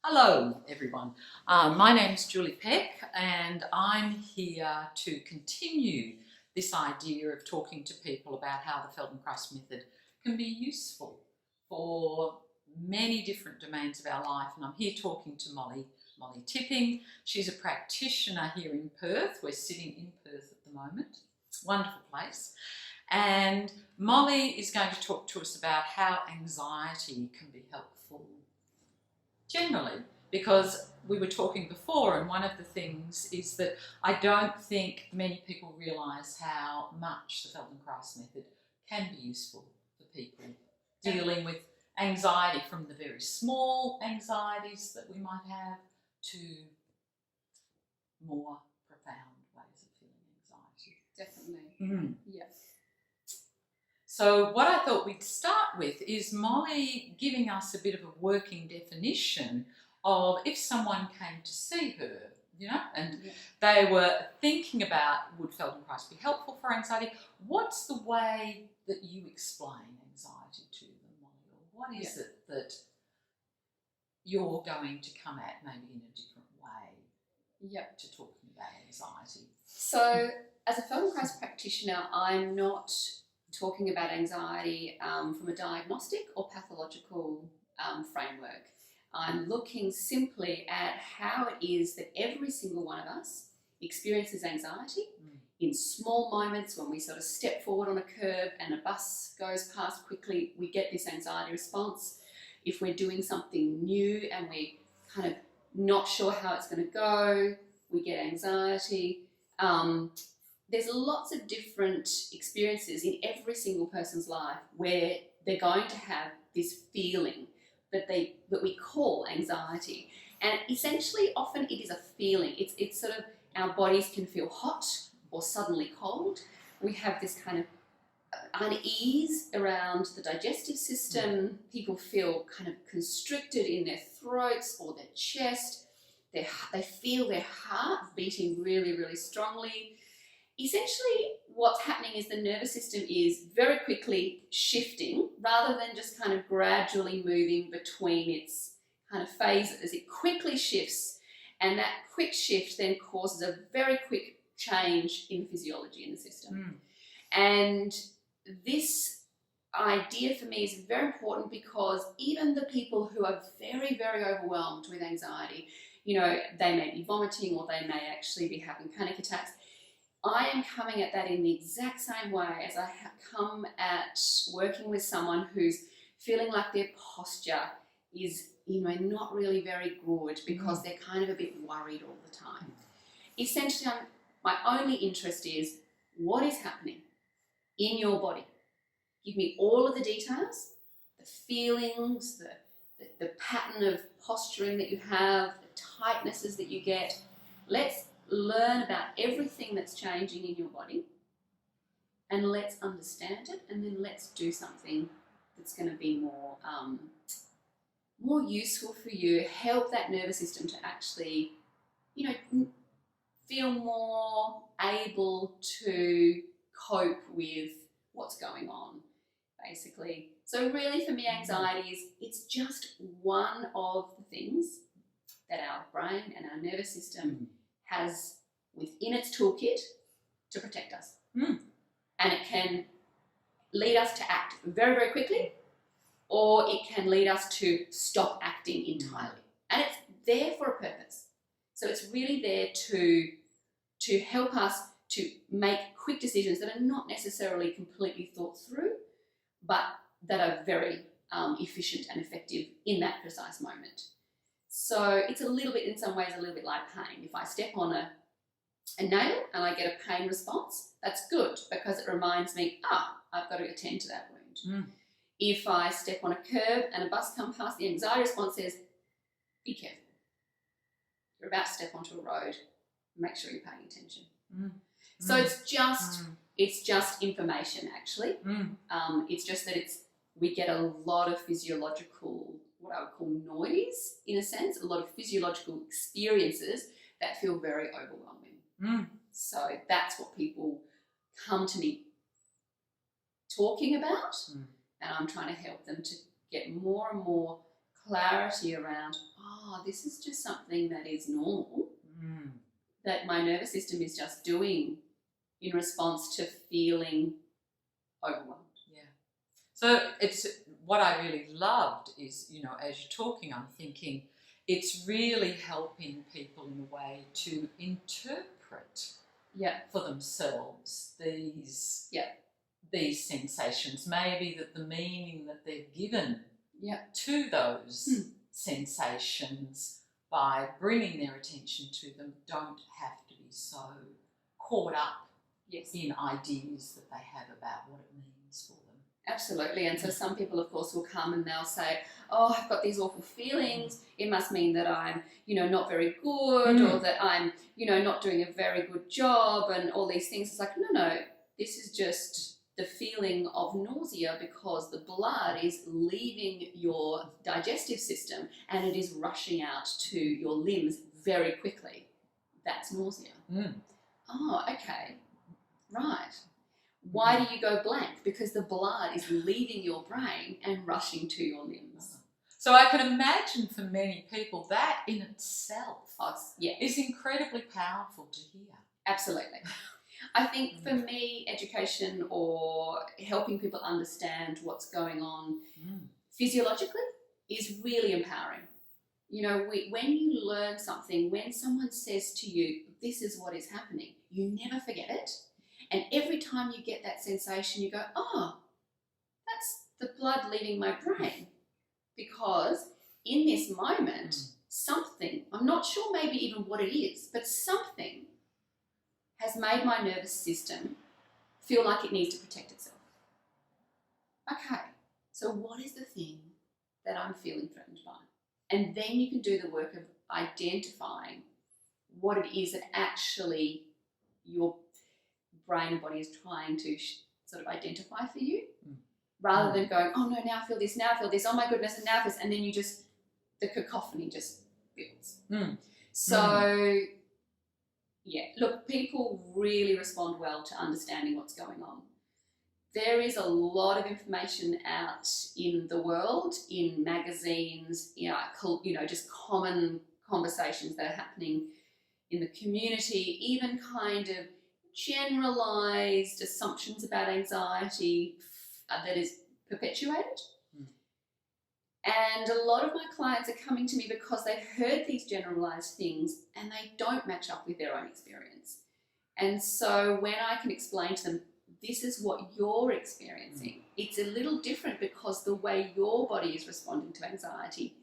Hello everyone, my name's Julie Peck and I'm here to continue this idea of talking to people about how the Feldenkrais method can be useful for many different domains of our life. And I'm here talking to Molly Tipping. She's a practitioner here in Perth. We're sitting in Perth at the moment. Wonderful place. And Molly is going to talk to us about how anxiety can be helpful generally, because we were talking before, and one of the things is that I don't think many people realise how much the Feldenkrais method can be useful for people dealing with anxiety, from the very small anxieties that we might have to more profound ways of feeling anxiety. Definitely. Yeah. So what I thought we'd start with is Molly giving us a bit of a working definition of if someone came to see her, and they were thinking about, would Feldenkrais be helpful for anxiety? What's the way that you explain anxiety to them, Molly? Or what is it that you're going to come at maybe in a different way to talking about anxiety? So as a Feldenkrais practitioner, I'm not talking about anxiety from a diagnostic or pathological framework. I'm looking simply at how it is that every single one of us experiences anxiety in small moments. When we sort of step forward on a curb and a bus goes past quickly, we get this anxiety response. If we're doing something new and we're kind of not sure how it's going to go, we get anxiety. There's lots of different experiences in every single person's life where they're going to have this feeling that we call anxiety. And essentially, often it is a feeling. It's sort of, our bodies can feel hot or suddenly cold. We have this kind of unease around the digestive system. People feel kind of constricted in their throats or their chest. They feel their heart beating really, really strongly. Essentially, what's happening is the nervous system is very quickly shifting rather than just kind of gradually moving between its kind of phases. It quickly shifts, and that quick shift then causes a very quick change in physiology in the system. And this idea for me is very important, because even the people who are very, very overwhelmed with anxiety, they may be vomiting or they may actually be having panic attacks. I am coming at that in the exact same way as I come at working with someone who's feeling like their posture is, not really very good because they're kind of a bit worried all the time. Essentially, my only interest is what is happening in your body. Give me all of the details, the feelings, the pattern of posturing that you have, the tightnesses that you get. Let's learn about everything that's changing in your body, and let's understand it, and then let's do something that's going to be more useful for you, help that nervous system to actually, feel more able to cope with what's going on, basically. So really, for me, anxiety it's just one of the things that our brain and our nervous system has within its toolkit to protect us. And it can lead us to act very, very quickly, or it can lead us to stop acting entirely. And it's there for a purpose. So it's really there to help us to make quick decisions that are not necessarily completely thought through, but that are very efficient and effective in that precise moment. So it's a little bit, in some ways, a little bit like pain. If I step on a nail and I get a pain response, that's good, because it reminds me, I've got to attend to that wound. If I step on a curb and a bus comes past, the anxiety response says, be careful. You're about to step onto a road. Make sure you're paying attention. So it's just information, actually. It's just that we get a lot of physiological, what I would call noise, in a sense, a lot of physiological experiences that feel very overwhelming. So that's what people come to me talking about, and I'm trying to help them to get more and more clarity around, this is just something that is normal, that my nervous system is just doing in response to feeling overwhelmed. Yeah. So it's what I really loved is, as you're talking, I'm thinking it's really helping people in a way to interpret for themselves these sensations. Maybe that the meaning that they've given to those sensations by bringing their attention to them don't have to be so caught up in ideas that they have about what it means for them. Absolutely. And so some people, of course, will come and they'll say, I've got these awful feelings. It must mean that I'm, not very good, or that I'm, not doing a very good job, and all these things. It's like, no, this is just the feeling of nausea because the blood is leaving your digestive system and it is rushing out to your limbs very quickly. That's nausea. Oh, okay. Right. Why do you go blank? Because the blood is leaving your brain and rushing to your limbs. So I can imagine for many people that in itself Yeah. is incredibly powerful to hear. Absolutely. I think for me, education or helping people understand what's going on physiologically is really empowering. You know, when you learn something, when someone says to you, this is what is happening, you never forget it. And every time you get that sensation, you go, oh, that's the blood leaving my brain. Because in this moment, something, I'm not sure maybe even what it is, but something has made my nervous system feel like it needs to protect itself. Okay, so what is the thing that I'm feeling threatened by? And then you can do the work of identifying what it is that actually your brain and body is trying to sort of identify for you, rather than going, oh no, now I feel this, oh my goodness, and now I feel this, and then the cacophony just builds. So, yeah, look, people really respond well to understanding what's going on. There is a lot of information out in the world, in magazines, just common conversations that are happening in the community, even kind of generalized assumptions about anxiety that is perpetuated. And a lot of my clients are coming to me because they've heard these generalized things and they don't match up with their own experience. And so when I can explain to them, this is what you're experiencing, it's a little different because the way your body is responding to anxiety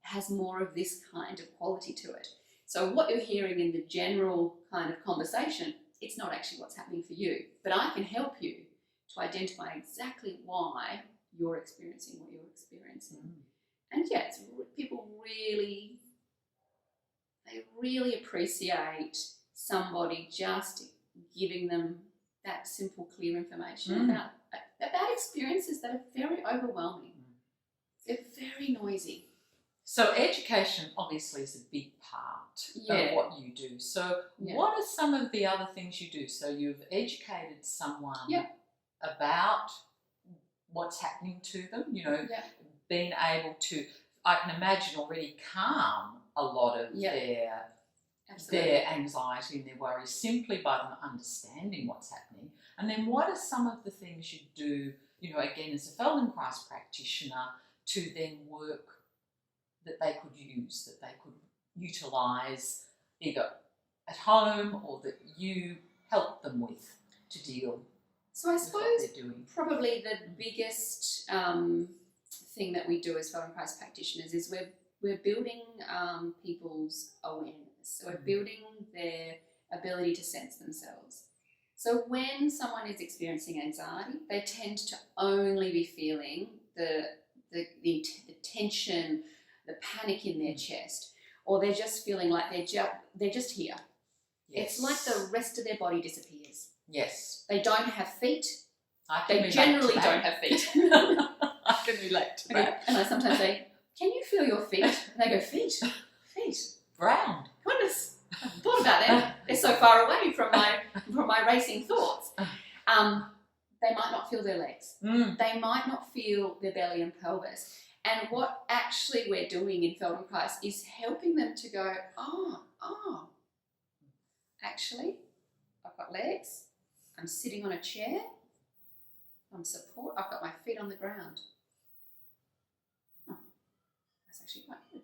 has more of this kind of quality to it. So what you're hearing in the general kind of conversation, it's not actually what's happening for you, but I can help you to identify exactly why you're experiencing what you're experiencing. And yeah, people really appreciate somebody just giving them that simple, clear information about experiences that are very overwhelming. They're very noisy. So education obviously is a big part of what you do. So what are some of the other things you do? So you've educated someone about what's happening to them, being able to, I can imagine, already calm a lot of their anxiety and their worries simply by them understanding what's happening. And then what are some of the things you do, again, as a Feldenkrais practitioner, to then work that they could use, that they could utilise either at home or that you help them with to deal So I with suppose what they're doing? probably the biggest thing that we do as Feldenkrais practitioners is we're building people's awareness. So we're building their ability to sense themselves. So when someone is experiencing anxiety, they tend to only be feeling the tension, the panic in their chest, or they're just feeling like they're just here. Yes. It's like the rest of their body disappears. Yes. They don't have feet. They generally don't have feet. I can relate to that. And I sometimes say, can you feel your feet? And they go, feet? Brown. Goodness, I haven't thought about them. They're so far away from my racing thoughts. They might not feel their legs. They might not feel their belly and pelvis. And what actually we're doing in Feldenkrais is helping them to go, actually, I've got legs, I'm sitting on a chair, on support, I've got my feet on the ground. Oh, that's actually quite good.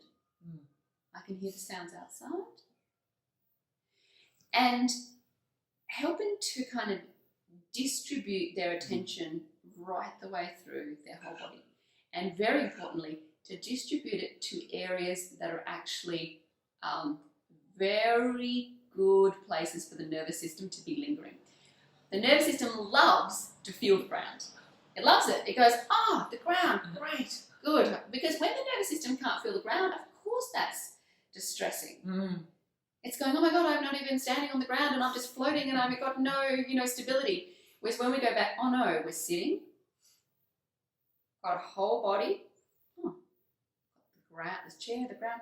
I can hear the sounds outside. And helping to kind of distribute their attention right the way through their whole body. And very importantly, to distribute it to areas that are actually very good places for the nervous system to be lingering. The nervous system loves to feel the ground. It loves it. It goes, the ground, great, good. Because when the nervous system can't feel the ground, of course that's distressing. It's going, oh my God, I'm not even standing on the ground and I'm just floating and I've got no, stability. Whereas when we go back, oh no, we're sitting, got a whole body, the ground, this chair, the ground.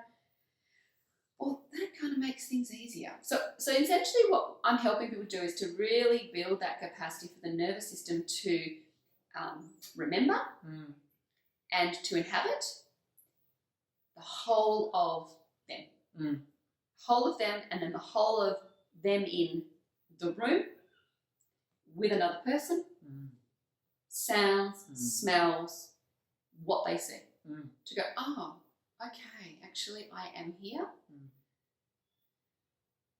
Well, that kind of makes things easier. So essentially what I'm helping people do is to really build that capacity for the nervous system to remember and to inhabit the whole of them. Whole of them, and then the whole of them in the room with another person, sounds, smells, what they see. To go, okay, actually I am here.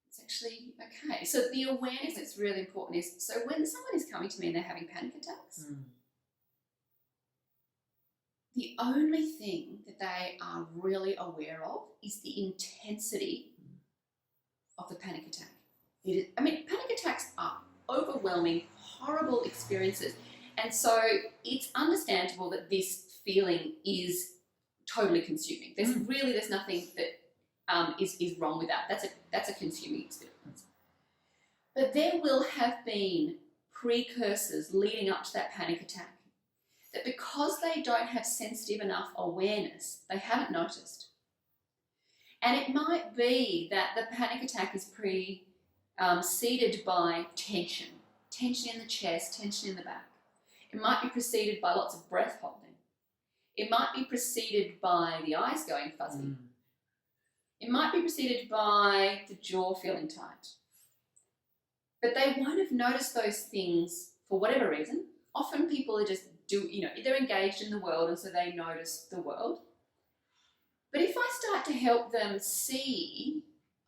It's actually okay. So the awareness that's really important is, so when someone is coming to me and they're having panic attacks, the only thing that they are really aware of is the intensity of the panic attack. Panic attacks are overwhelming, horrible experiences. And so it's understandable that this feeling is totally consuming. There's nothing that is wrong with that. That's a consuming experience. But there will have been precursors leading up to that panic attack that because they don't have sensitive enough awareness, they haven't noticed. And it might be that the panic attack is preceded by tension in the chest, tension in the back. It might be preceded by lots of breath holding. It might be preceded by the eyes going fuzzy. It might be preceded by the jaw feeling tight. But they won't have noticed those things for whatever reason. Often people are just they're engaged in the world and so they notice the world. But if I start to help them see,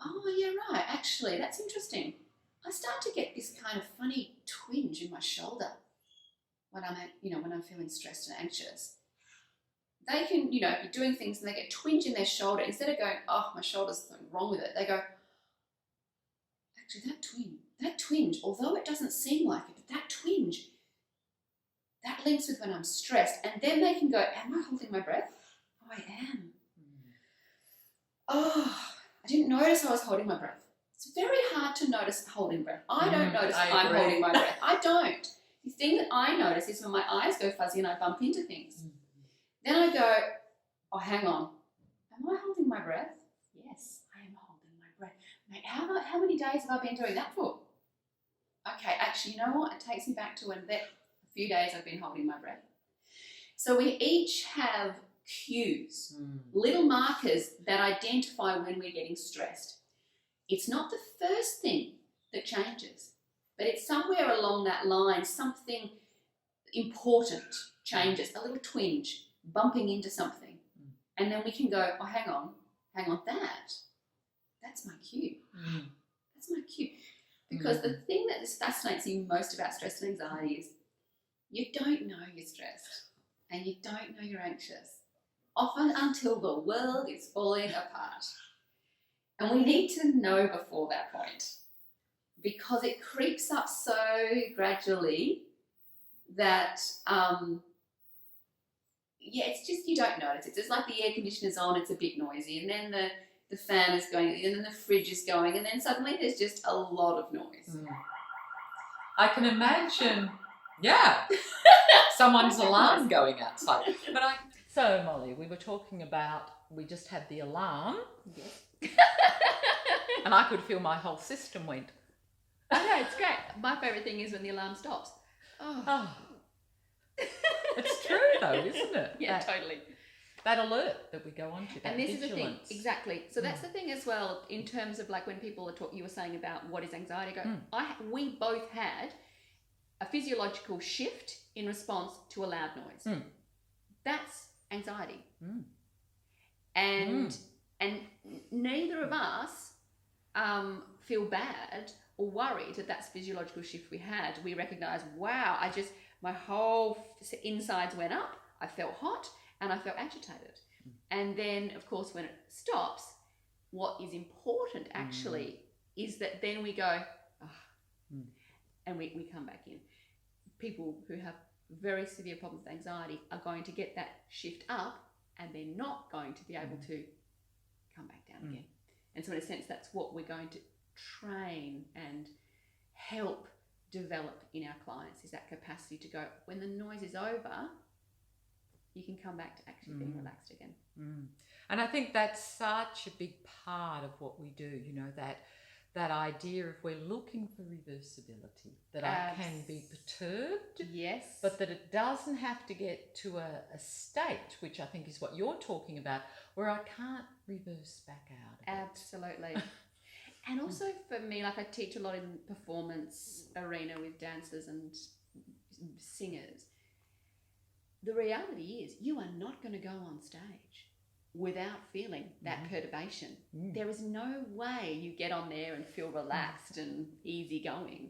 oh yeah, right, actually, that's interesting. I start to get this kind of funny twinge in my shoulder when I'm feeling stressed and anxious. They can, be doing things and they get twinge in their shoulder. Instead of going, oh, my shoulder's something wrong with it, they go, actually, that twinge, although it doesn't seem like it, but that twinge, that links with when I'm stressed. And then they can go, am I holding my breath? Oh, I am. Oh, I didn't notice I was holding my breath. It's very hard to notice holding breath. I don't notice I'm holding my breath. I don't. The thing that I notice is when my eyes go fuzzy and I bump into things. Then I go, oh, hang on. Am I holding my breath? Yes, I am holding my breath. Mate, how many days have I been doing that for? Okay, actually, you know what? It takes me back to when a few days I've been holding my breath. So we each have cues, little markers that identify when we're getting stressed. It's not the first thing that changes, but it's somewhere along that line, something important changes, a little twinge, bumping into something. And then we can go, oh, hang on, that's my cue. That's my cue. Because the thing that fascinates me most about stress and anxiety is you don't know you're stressed and you don't know you're anxious, often until the world is falling apart. And we need to know before that point because it creeps up so gradually that, it's just you don't notice. It's just like the air conditioner's on, it's a bit noisy, and then the fan is going, and then the fridge is going, and then suddenly there's just a lot of noise. I can imagine, someone's alarm going outside. So, Molly, we were talking about, we just had the alarm. Yes. And I could feel my whole system went. I know, it's great. My favourite thing is when the alarm stops. Oh. It's true though, isn't it? Yeah, totally. that alert that we go on to, that and this vigilance. is the thing, exactly. So that's the thing as well, in terms of like when people are talking, you were saying about what is anxiety, we both had a physiological shift in response to a loud noise. That's anxiety. And neither of us feel bad or worried that that's physiological shift we had. We recognize, wow, my whole insides went up, I felt hot, and I felt agitated. And then, of course, when it stops, what is important actually is that then we go, and we come back in. People who have very severe problems with anxiety are going to get that shift up, and they're not going to be able to come back down again. And so in a sense, that's what we're going to train and help develop in our clients, is that capacity to go, when the noise is over, you can come back to actually being relaxed again. And I think that's such a big part of what we do, you know, that idea of we're looking for reversibility, that I can be perturbed, yes, but that it doesn't have to get to a state, which I think is what you're talking about, where I can't reverse back out of absolutely. And also for me, like I teach a lot in performance arena with dancers and singers. The reality is you are not going to go on stage without feeling that perturbation. There is no way you get on there and feel relaxed and easygoing.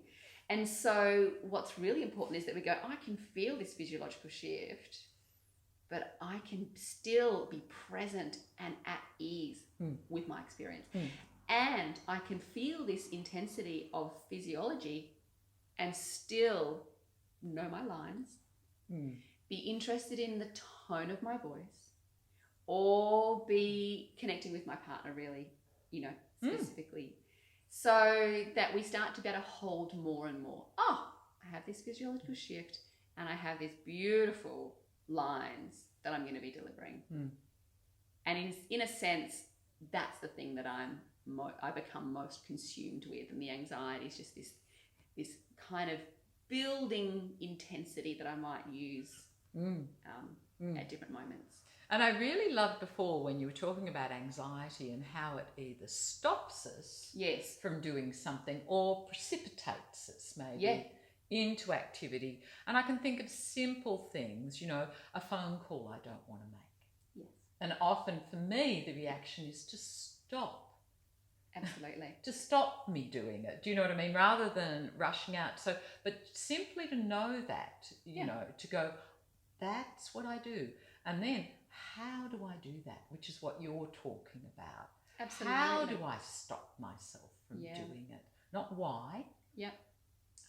And so what's really important is that we go, I can feel this physiological shift, but I can still be present and at ease with my experience. And I can feel this intensity of physiology and still know my lines, be interested in the tone of my voice, or be connecting with my partner really, you know, specifically. So that we start to be able to hold more and more. Oh, I have this physiological shift and I have these beautiful lines that I'm going to be delivering. And in a sense, that's the thing that I become most consumed with, and the anxiety is just this kind of building intensity that I might use at different moments. And I really loved before when you were talking about anxiety and how it either stops us from doing something or precipitates us maybe into activity. And I can think of simple things, you know, a phone call I don't want to make. And often for me, the reaction is to stop. Absolutely. To stop me doing it. Do you know what I mean? Rather than rushing out. So, but simply to know that, you know, to go, that's what I do. And then, how do I do that? Which is what you're talking about. Absolutely. How do I stop myself from doing it? Not why.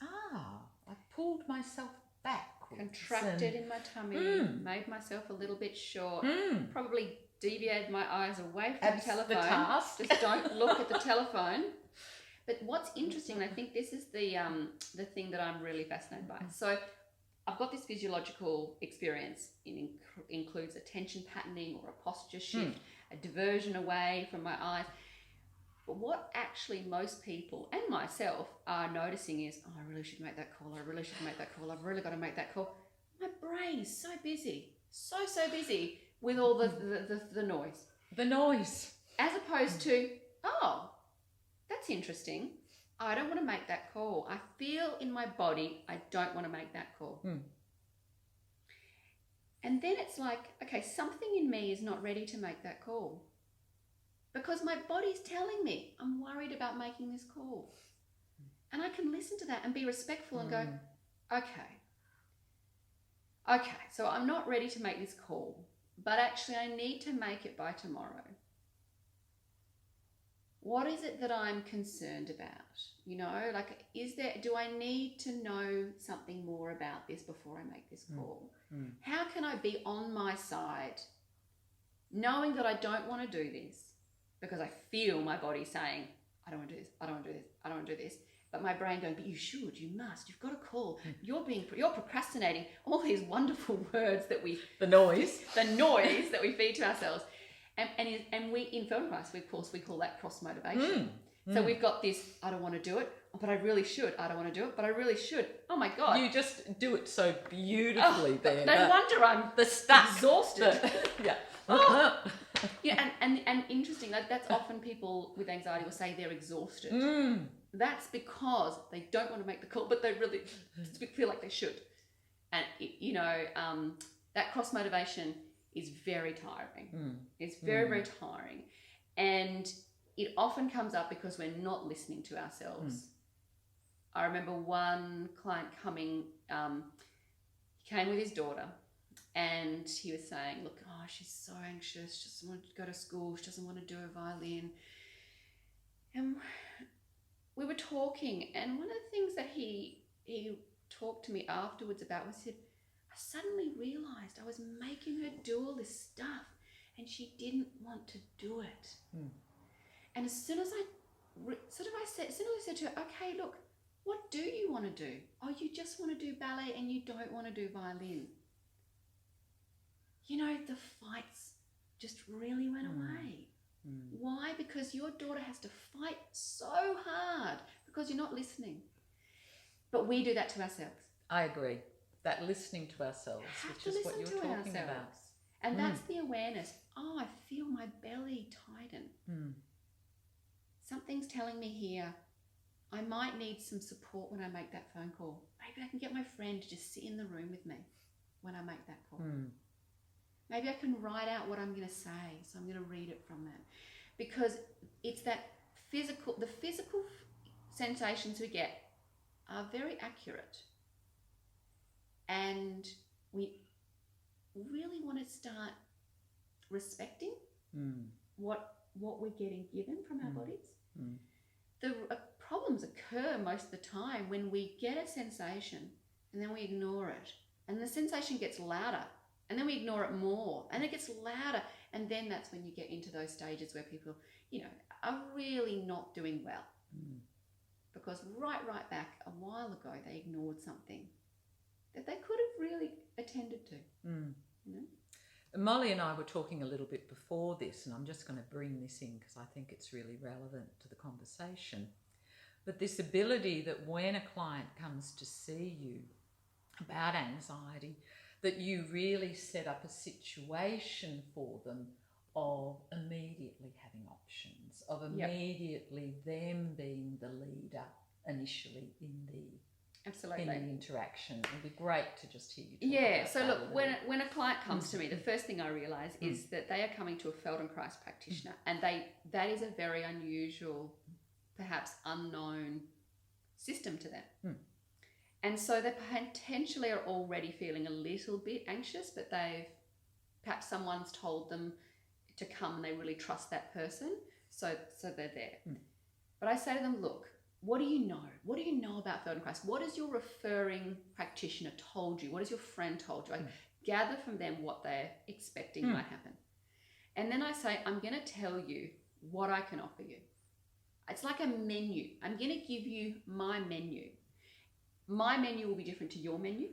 I pulled myself backwards. Contracted in my tummy, made myself a little bit short, probably deviated my eyes away from the telephone. The task. Just don't look at the telephone. But what's interesting, and I think this is the thing that I'm really fascinated by. So I've got this physiological experience. It includes attention patterning or a posture shift, a diversion away from my eyes. But what actually most people and myself are noticing is, oh, I really should make that call. I really should make that call. I've really got to make that call. My brain is so busy, so busy with all the noise. The noise. As opposed to, oh, that's interesting. I don't want to make that call. I feel in my body I don't want to make that call. And then it's like, okay, something in me is not ready to make that call. Because my body's telling me I'm worried about making this call. And I can listen to that and be respectful and go, okay, so I'm not ready to make this call, but actually I need to make it by tomorrow. What is it that I'm concerned about? You know, like, do I need to know something more about this before I make this call? How can I be on my side, knowing that I don't want to do this, because I feel my body saying, I don't want to do this, I don't want to do this, I don't want to do this. But my brain going, but you should, you must, you've got a call. You're procrastinating. All these wonderful words that the noise that we feed to ourselves. And we, in Feldenkrais, of course, we call that cross-motivation. So we've got this, I don't want to do it, but I really should. I don't want to do it, but I really should. Oh my God. You just do it so beautifully there. No wonder I'm exhausted. touching, that's often people with anxiety will say they're exhausted. That's because they don't want to make the call, but they really feel like they should. And, that cross motivation is very tiring. It's very, very tiring. And it often comes up because we're not listening to ourselves. I remember one client coming, he came with his daughter, and he was saying, look, she's so anxious, she doesn't want to go to school, she doesn't want to do a violin. And we were talking, and one of the things that he talked to me afterwards about was, he said, I suddenly realised I was making her do all this stuff and she didn't want to do it. And as soon as I said to her, okay, look, what do you want to do? Oh, you just want to do ballet and you don't want to do violin. The fights just really went away. Why? Because your daughter has to fight so hard because you're not listening. But we do that to ourselves. I agree. That listening to ourselves, which is what you're talking about. And that's the awareness. Oh, I feel my belly tighten. Something's telling me here, I might need some support when I make that phone call. Maybe I can get my friend to just sit in the room with me when I make that call. Maybe I can write out what I'm going to say, so I'm going to read it from that. Because it's the physical sensations we get are very accurate. And we really want to start respecting what we're getting given from our bodies. The problems occur most of the time when we get a sensation and then we ignore it. And the sensation gets louder. And then we ignore it more, and it gets louder, and then that's when you get into those stages where people, are really not doing well. Because right back a while ago, they ignored something that they could have really attended to. Molly and I were talking a little bit before this, and I'm just going to bring this in because I think it's really relevant to the conversation. But this ability that when a client comes to see you about anxiety, that you really set up a situation for them of immediately having options, of immediately them being the leader initially in the interaction. It would be great to just hear you talk about so that look, when a client comes to me, the first thing I realise is that they are coming to a Feldenkrais practitioner, and that is a very unusual, perhaps unknown system to them. And so they potentially are already feeling a little bit anxious, but perhaps someone's told them to come and they really trust that person, so they're there. But I say to them, look, what do you know? What do you know about Feldenkrais? What has your referring practitioner told you? What has your friend told you? I gather from them what they're expecting might happen. And then I say, I'm going to tell you what I can offer you. It's like a menu. I'm going to give you my menu. My menu will be different to your menu.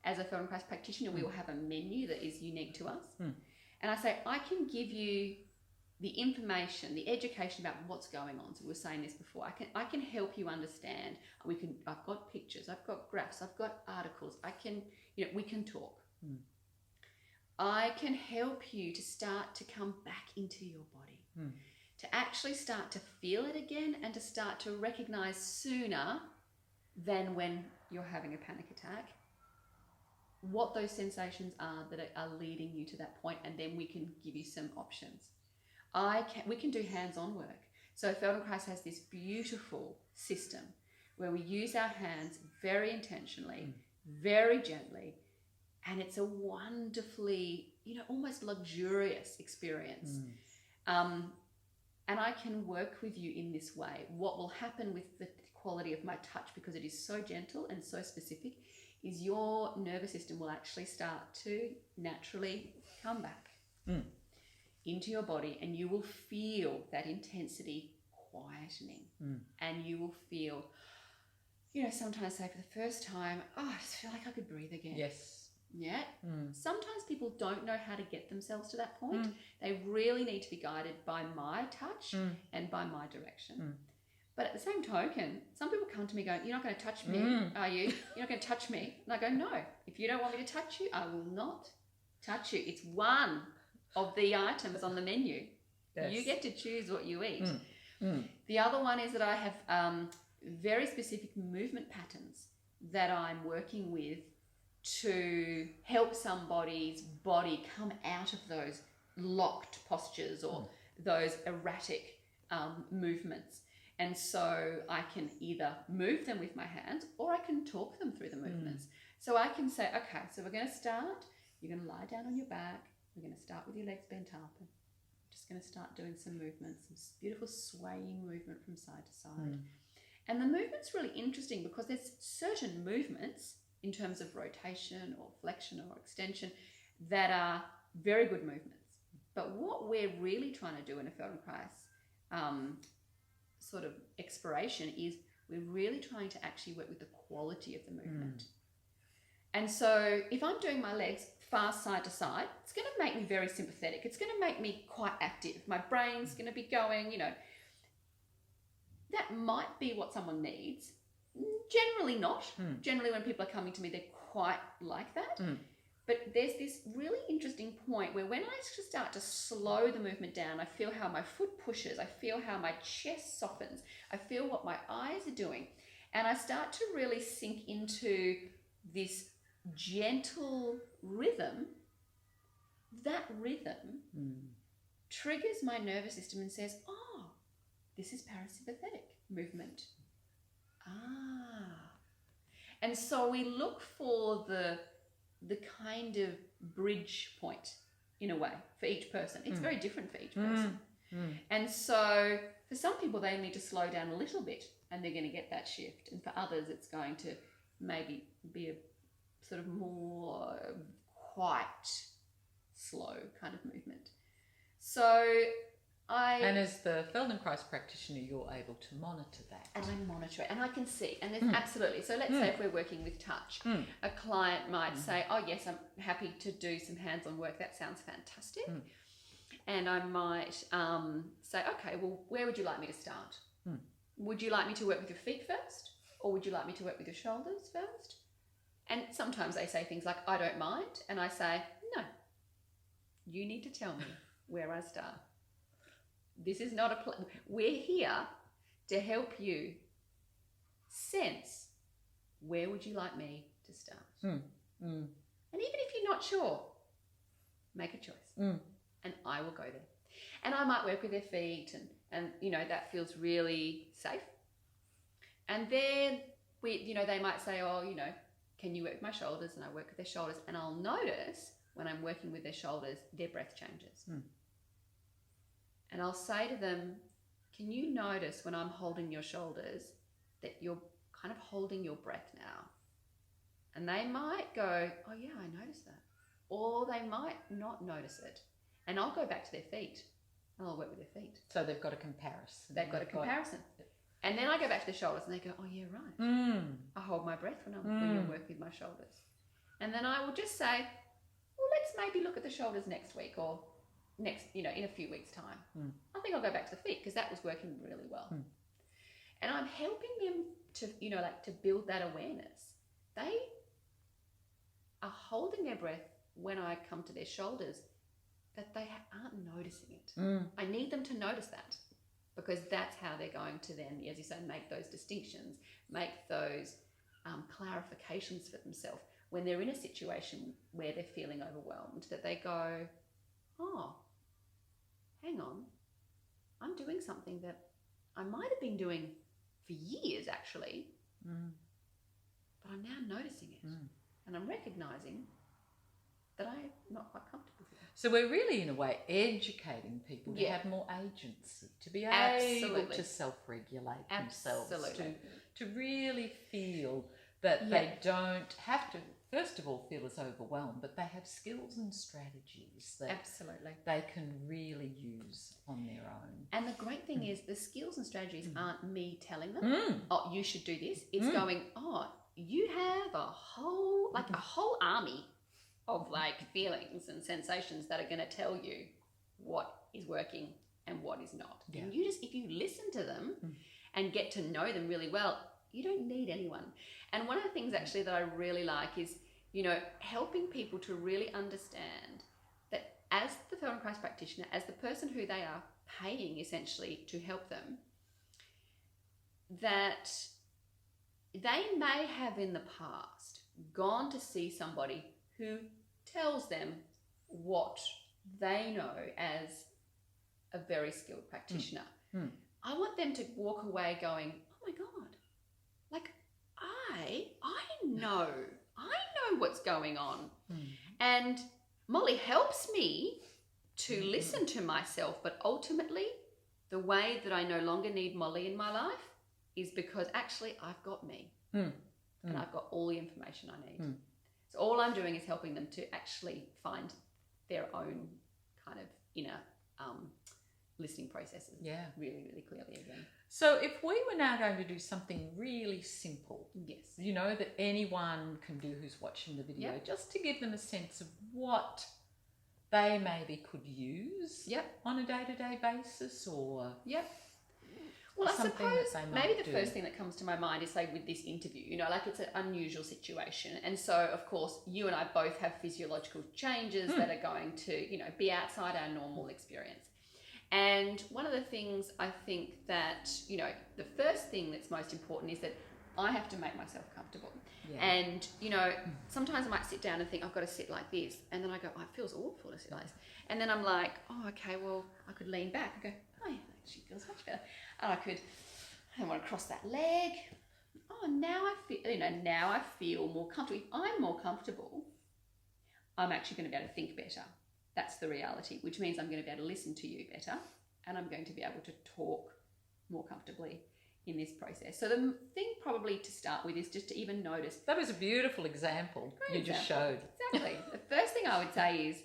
As a Feldenkrais practitioner, we will have a menu that is unique to us. And I say, I can give you the information, the education about what's going on. So we were saying this before. I can help you understand. I've got pictures, I've got graphs, I've got articles. We can talk. I can help you to start to come back into your body, to actually start to feel it again, and to start to recognize sooner than when you're having a panic attack what those sensations are that are leading you to that point, and then we can give you some options. We can do hands-on work. So Feldenkrais has this beautiful system where we use our hands very intentionally, very gently, and it's a wonderfully, almost luxurious experience. And I can work with you in this way. What will happen with the quality of my touch, because it is so gentle and so specific, is your nervous system will actually start to naturally come back into your body, and you will feel that intensity quietening. And you will feel, sometimes say for the first time, I just feel like I could breathe again. Yes. Yeah. Sometimes people don't know how to get themselves to that point. They really need to be guided by my touch and by my direction. But at the same token, some people come to me going, you're not going to touch me, are you? You're not going to touch me. And I go, no, if you don't want me to touch you, I will not touch you. It's one of the items on the menu. Yes. You get to choose what you eat. Mm. The other one is that I have very specific movement patterns that I'm working with to help somebody's body come out of those locked postures or those erratic movements. And so I can either move them with my hands or I can talk them through the movements. So I can say, okay, so we're going to start. You're going to lie down on your back. We're going to start with your legs bent up. And just going to start doing some movements, some beautiful swaying movement from side to side. And the movement's really interesting because there's certain movements in terms of rotation or flexion or extension that are very good movements. But what we're really trying to do in a Feldenkrais sort of exploration is we're really trying to actually work with the quality of the movement. And so if I'm doing my legs fast side to side, it's going to make me very sympathetic. It's going to make me quite active. My brain's going to be going, that might be what someone needs. Generally not. Generally when people are coming to me, they're quite like that. But there's this really interesting point where when I start to slow the movement down, I feel how my foot pushes, I feel how my chest softens, I feel what my eyes are doing. And I start to really sink into this gentle rhythm. That rhythm triggers my nervous system and says, oh, this is parasympathetic movement. And so we look for the kind of bridge point in a way for each person. It's very different for each person. And so for some people, they need to slow down a little bit and they're going to get that shift. And for others, it's going to maybe be a sort of more quite slow kind of movement. So And as the Feldenkrais practitioner, you're able to monitor that. And I monitor it and I can see. And there's absolutely. So let's say if we're working with touch, a client might say, oh yes, I'm happy to do some hands-on work. That sounds fantastic. And I might say, okay, well, where would you like me to start? Would you like me to work with your feet first? Or would you like me to work with your shoulders first? And sometimes they say things like, I don't mind. And I say, no, you need to tell me where I start. This is not a we're here to help you sense where would you like me to start. And even if you're not sure, make a choice and I will go there. And I might work with their feet and that feels really safe. And then they might say, oh, can you work with my shoulders? And I work with their shoulders and I'll notice when I'm working with their shoulders, their breath changes. And I'll say to them, can you notice when I'm holding your shoulders that you're kind of holding your breath now? And they might go, oh yeah, I noticed that. Or they might not notice it. And I'll go back to their feet and I'll work with their feet. So they've got a comparison. They've got a comparison. And then I go back to their shoulders and they go, oh yeah, right. I hold my breath when you're working with my shoulders. And then I will just say, well, let's maybe look at the shoulders next week or next, in a few weeks' time. I think I'll go back to the feet because that was working really well. And I'm helping them to, to build that awareness. They are holding their breath when I come to their shoulders, that they aren't noticing it. I need them to notice that because that's how they're going to then, as you say, make those distinctions, make those clarifications for themselves when they're in a situation where they're feeling overwhelmed, that they go, oh, hang on, I'm doing something that I might have been doing for years actually, but I'm now noticing it and I'm recognizing that I'm not quite comfortable with it. So we're really, in a way, educating people to have more agency, to be able to self-regulate themselves, to really feel that they don't have to, first of all, feel as overwhelmed, but they have skills and strategies that they can really use on their own. And the great thing is the skills and strategies aren't me telling them, oh, you should do this. It's going, oh, you have a whole army of feelings and sensations that are going to tell you what is working and what is not. And if you listen to them and get to know them really well, you don't need anyone. And one of the things actually that I really like is, helping people to really understand that as the Feldenkrais Feldenkrais practitioner, as the person who they are paying essentially to help them, that they may have in the past gone to see somebody who tells them what they know as a very skilled practitioner. I want them to walk away going, oh my God, like I know what's going on. And Molly helps me to listen to myself, but ultimately the way that I no longer need Molly in my life is because actually I've got me and I've got all the information I need. So all I'm doing is helping them to actually find their own kind of inner listening processes really, really clearly again. So if we were now going to do something really simple, Yes. you know, that anyone can do who's watching the video, just to give them a sense of what they maybe could use on a day-to-day basis, or well, I something suppose that they might maybe the do. first thing that comes to my mind is, say, with this interview, you know, like it's an unusual situation. And so, of course, you and I both have physiological changes that are going to, you know, be outside our normal experience. And one of the things I think that, you know, the first thing that's most important is that I have to make myself comfortable. And, you know, sometimes I might sit down and think, I've got to sit like this. And then I go, oh, it feels awful to sit like this. And then I'm like, oh, okay, well, I could lean back and go, oh, yeah, that actually feels much better. And I want to cross that leg. Oh, now I feel more comfortable. If I'm more comfortable, I'm actually going to be able to think better. That's the reality, which means I'm going to be able to listen to you better, and I'm going to be able to talk more comfortably in this process. So the thing probably to start with is just to even notice. That was a beautiful example just showed. Exactly. The first thing I would say is,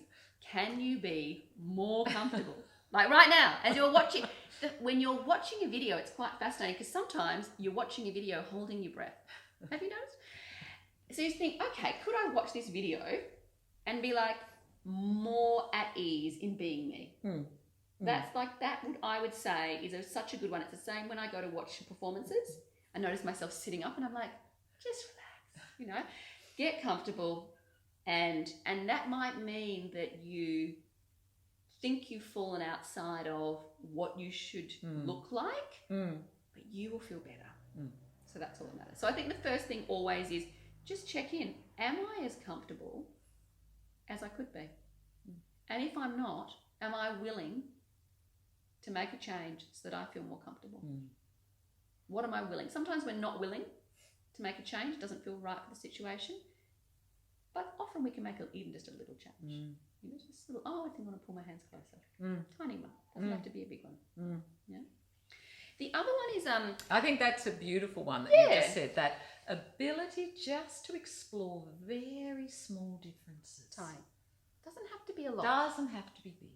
can you be more comfortable? Like right now, as you're watching, when you're watching a video, it's quite fascinating because sometimes you're watching a video holding your breath. Have you noticed? So you think, okay, could I watch this video and be like more at ease in being me? That's like that. I would say is such a good one. It's the same when I go to watch performances. I notice myself sitting up and I'm like, just relax, you know, get comfortable, and that might mean that you think you've fallen outside of what you should look like, but you will feel better. So that's all that matters. So I think the first thing always is just check in. Am I as comfortable as I could be? And if I'm not, am I willing to make a change so that I feel more comfortable? What am I willing? Sometimes we're not willing to make a change. It doesn't feel right for the situation. But often we can make even just a little change. You know, just a little, I think I want to pull my hands closer. Tiny one. Doesn't have to be a big one. Yeah. The other one is I think that's a beautiful one that you just said, that ability just to explore very small differences. Tiny. Doesn't have to be a lot. Doesn't have to be big.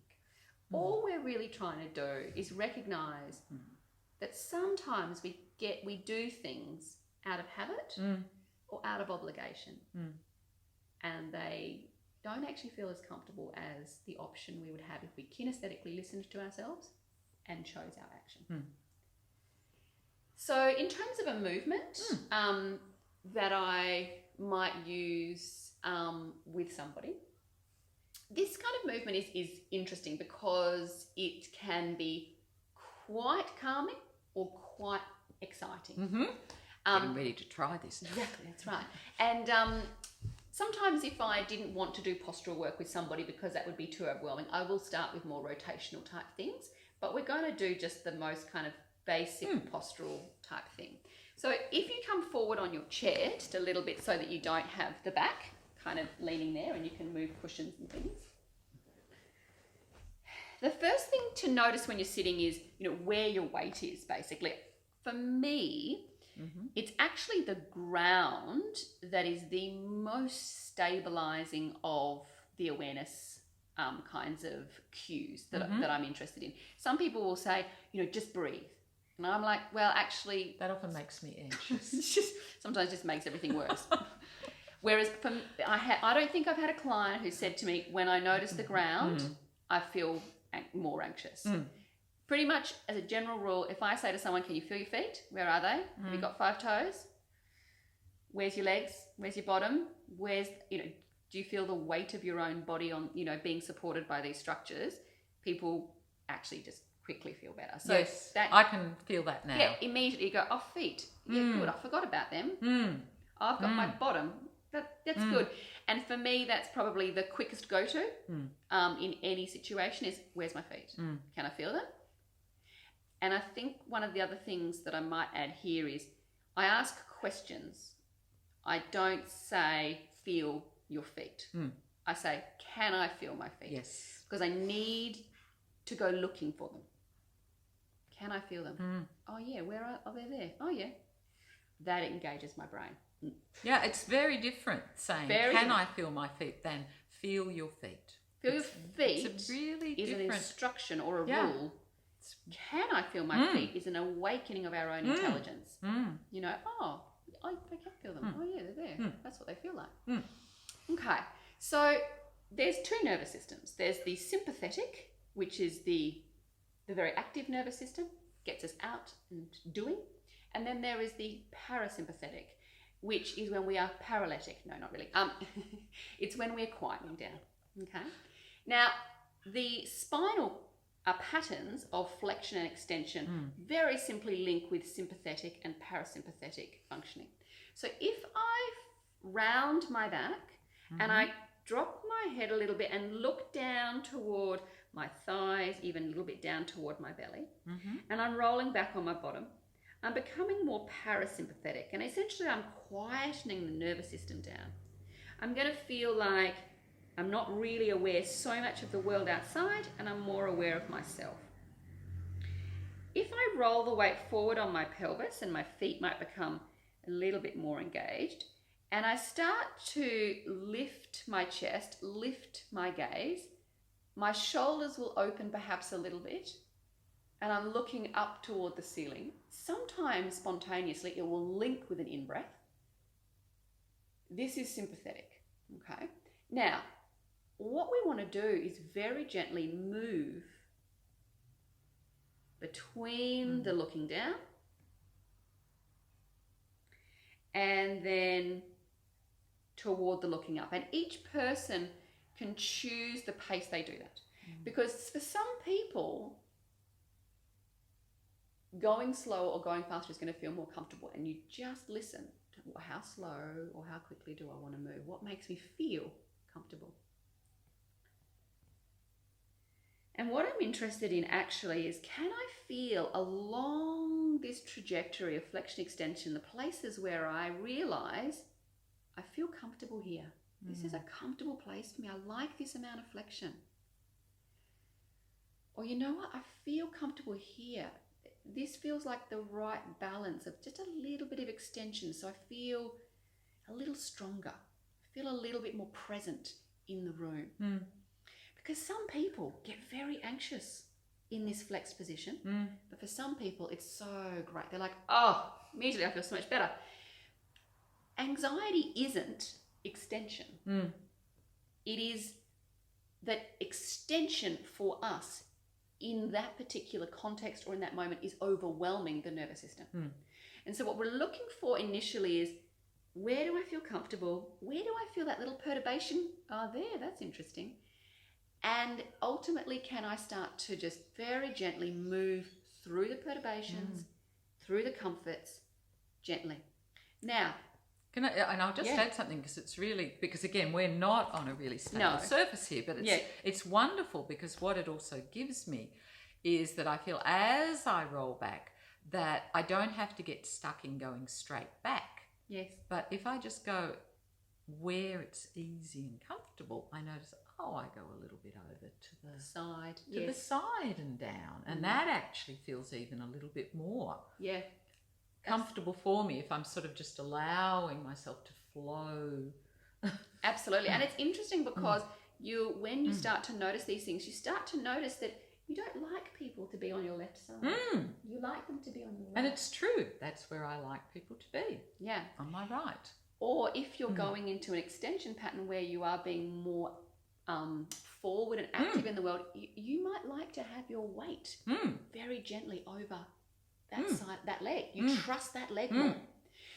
All we're really trying to do is recognise that sometimes we do things out of habit or out of obligation, and they don't actually feel as comfortable as the option we would have if we kinesthetically listened to ourselves and chose our action. So in terms of a movement that I might use with somebody, this kind of movement is interesting because it can be quite calming or quite exciting. Getting ready to try this. Exactly, that's right. And sometimes if I didn't want to do postural work with somebody because that would be too overwhelming, I will start with more rotational type things, but we're going to do just the most kind of basic postural type thing. So if you come forward on your chair just a little bit so that you don't have the back kind of leaning there, and you can move cushions and things. The first thing to notice when you're sitting is, you know, where your weight is, basically. For me, it's actually the ground that is the most stabilizing of the awareness kinds of cues that I'm interested in. Some people will say, you know, just breathe. And I'm like, well, actually... That often makes me anxious. Sometimes just makes everything worse. Whereas I don't think I've had a client who said to me, when I notice the ground, I feel more anxious. Pretty much as a general rule, if I say to someone, can you feel your feet? Where are they? Have you got 5 toes? Where's your legs? Where's your bottom? Where's, you know, do you feel the weight of your own body on, you know, being supported by these structures? people actually just quickly feel better. So yes, that I can feel that now. yeah, immediately you go, oh, feet. Yeah, good. I forgot about them. I've got my bottom. That's good. And for me, that's probably the quickest go-to in any situation is, where's my feet? Can I feel them? And I think one of the other things that I might add here is I ask questions. I don't say, feel your feet. I say, can I feel my feet? Yes. Because I need to go looking for them. Can I feel them? Oh, yeah. Where are they? There. Oh, yeah. That engages my brain. Yeah, it's very different saying, can I feel my feet, than feel your feet. Feel your feet it's a really is different an instruction or a rule. Can I feel my feet is an awakening of our own intelligence. You know, oh, I can feel them. Oh, yeah, they're there. That's what they feel like. Okay, so there's two nervous systems. There's the sympathetic, which is the very active nervous system, gets us out and doing. And then there is the parasympathetic, which is when we are paralytic. No, not really. It's when we're quieting down. Okay. Now, the spinal patterns of flexion and extension very simply link with sympathetic and parasympathetic functioning. So if I round my back and I drop my head a little bit and look down toward my thighs, even a little bit down toward my belly, and I'm rolling back on my bottom, I'm becoming more parasympathetic, and essentially I'm quietening the nervous system down. I'm going to feel like I'm not really aware so much of the world outside, and I'm more aware of myself. If I roll the weight forward on my pelvis and my feet might become a little bit more engaged, and I start to lift my chest, lift my gaze, my shoulders will open perhaps a little bit, and I'm looking up toward the ceiling. Sometimes spontaneously it will link with an in-breath. This is sympathetic, okay? Now, what we want to do is very gently move between the looking down and then toward the looking up. And each person can choose the pace they do that. Because for some people, going slow or going faster is going to feel more comfortable, and you just listen to how slow or how quickly do I want to move? What makes me feel comfortable? And what I'm interested in actually is, can I feel along this trajectory of flexion extension the places where I realize I feel comfortable here. This is a comfortable place for me. I like this amount of flexion. Or you know what? I feel comfortable here. This feels like the right balance of just a little bit of extension, so I feel a little stronger. I feel a little bit more present in the room. Because some people get very anxious in this flexed position, but for some people it's so great. They're like, oh, immediately I feel so much better. Anxiety isn't extension. It is that extension for us in that particular context or in that moment is overwhelming the nervous system. And so what we're looking for initially is, where do I feel comfortable? Where do I feel that little perturbation? Oh, there, that's interesting. And ultimately, can I start to just very gently move through the perturbations, through the comforts, gently. Now, and I'll just add something, because it's really, because again, we're not on a really stable surface here, but it's wonderful, because what it also gives me is that I feel as I roll back that I don't have to get stuck in going straight back. Yes. But if I just go where it's easy and comfortable, I notice, oh, I go a little bit over to the side, the side and down, and that actually feels even a little bit more comfortable for me if I'm sort of just allowing myself to flow. Absolutely. And it's interesting because when you start to notice these things, you start to notice that you don't like people to be on your left side. You like them to be on your right. And it's true. That's where I like people to be. Yeah. On my right. Or if you're going into an extension pattern where you are being more forward and active in the world, you might like to have your weight very gently over that side, that leg. You trust that leg more.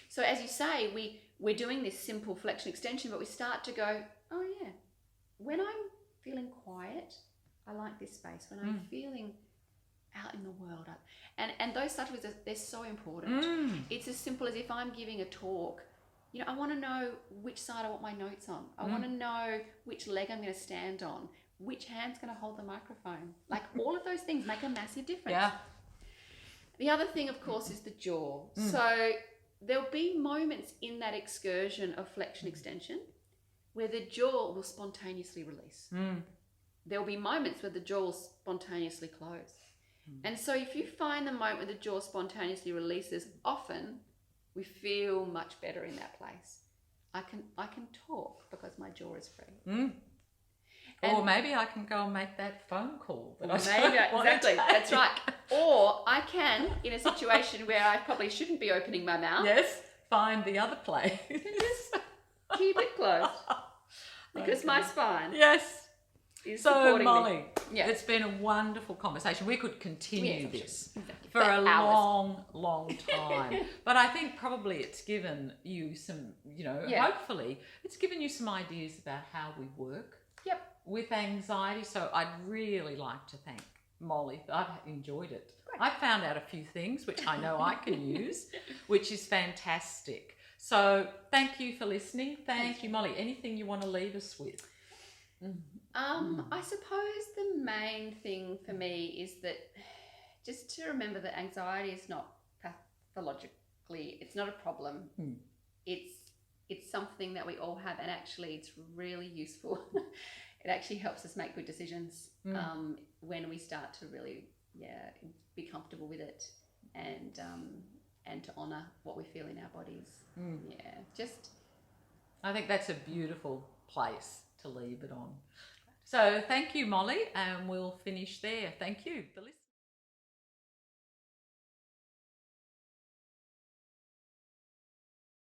So as you say, we're doing this simple flexion extension, but we start to go, oh yeah, when I'm feeling quiet, I like this space. When I'm feeling out in the world. And those subtleties, they're so important. It's as simple as if I'm giving a talk, you know, I want to know which side I want my notes on. I want to know which leg I'm going to stand on, which hand's going to hold the microphone. Like all of those things make a massive difference. Yeah. The other thing, of course, is the jaw. So there'll be moments in that excursion of flexion extension where the jaw will spontaneously release. There'll be moments where the jaw will spontaneously close. And so if you find the moment where the jaw spontaneously releases, often we feel much better in that place. I can talk because my jaw is free. Or maybe I can go and make that phone call. Exactly, that's right. Or I can, in a situation where I probably shouldn't be opening my mouth. Yes, find the other place. Just keep it closed. Because my spine is supporting me. Molly, it's been a wonderful conversation. We could continue this for a hours. long time. But I think probably it's given you some, you know, hopefully it's given you some ideas about how we work with anxiety. So I'd really like to thank Molly. I've enjoyed it. Great. I found out a few things which I know I can use, which is fantastic. So thank you for listening. Thank you, Molly. Anything you want to leave us with? I suppose the main thing for me is that just to remember that anxiety is not pathologically, it's not a problem. It's something that we all have, and actually it's really useful. It actually helps us make good decisions when we start to really be comfortable with it and to honour what we feel in our bodies. I think that's a beautiful place to leave it on. So thank you, Molly, and we'll finish there. Thank you for listening.